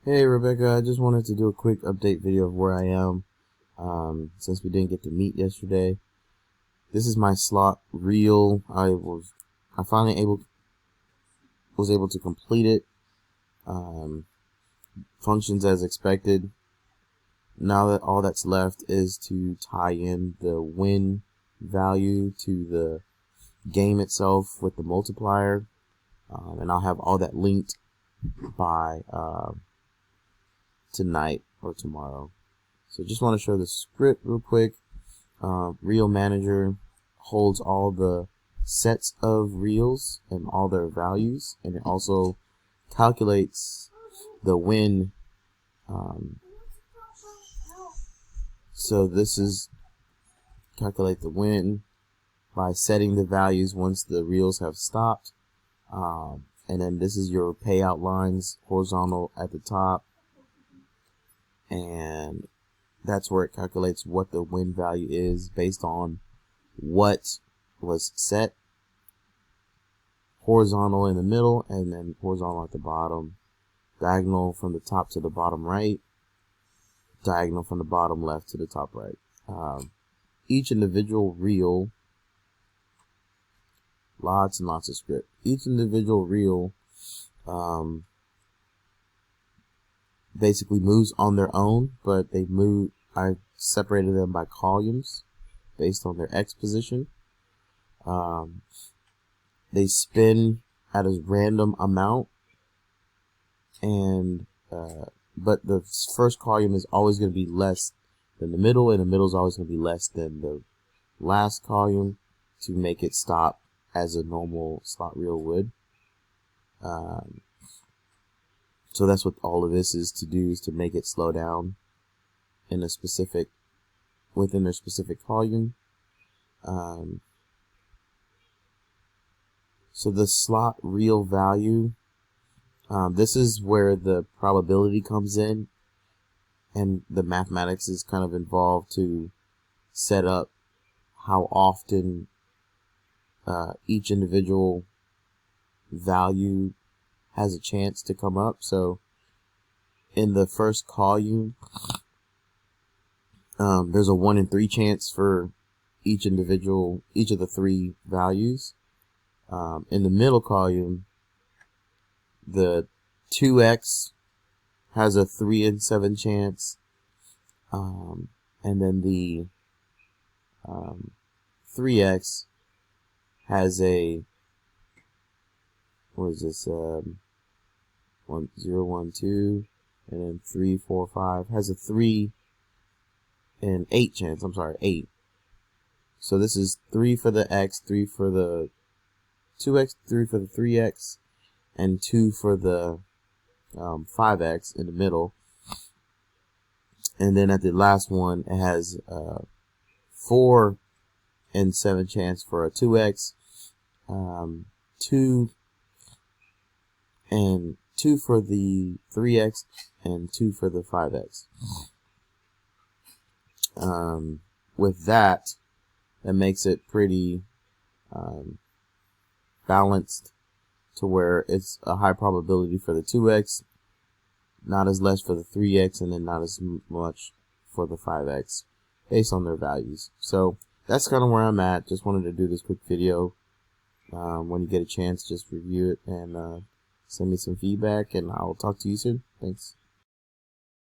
Hey Rebecca, I just wanted to do a quick update video of where I am since we didn't get to meet yesterday. This is my slot reel. I finally was able to complete it. Functions as expected. Now that all that's left is to tie in the win value to the game itself with the multiplier, and I'll have all that linked by tonight or tomorrow. So just want to show the script real quick. Reel Manager holds all the sets of reels and all their values, and it also calculates the win. So this is calculate the win by setting the values once the reels have stopped, and then this is your payout lines, horizontal at the top, and that's where it calculates what the win value is based on what was set. Horizontal in the middle, and then horizontal at the bottom. Diagonal from the top to the bottom right. Diagonal from the bottom left to the top right. Each individual reel, lots and lots of script. Each individual reel basically moves on their own, but I separated them by columns based on their X position. They spin at a random amount, and but the first column is always going to be less than the middle, and the middle is always going to be less than the last column to make it stop as a normal slot reel would. So that's what all of this is to do, is to make it slow down in a specific, within their specific column. So the slot reel value, this is where the probability comes in, and the mathematics is kind of involved to set up how often each individual value has a chance to come up. So in the first column, there's a 1 in 3 chance for each of the 3 values. In the middle column, the 2x has a 3 in 7 chance, and then the 3x has a, what is this, 1 0 1 2, and then 3 4 5 has a 3 in 8 chance. I'm sorry, 8. So this is 3 for the x, 3 for the 2x, 3 for the 3x, and 2 for the 5x in the middle. And then at the last one, it has 4 in 7 chance for a 2x, 2 for the 3x, and 2 for the 5x. With that makes it pretty balanced, to where it's a high probability for the 2x, not as less for the 3x, and then not as much for the 5x based on their values. So that's kind of where I'm at. Just wanted to do this quick video. When you get a chance, just review it and send me some feedback, and I'll talk to you soon. Thanks.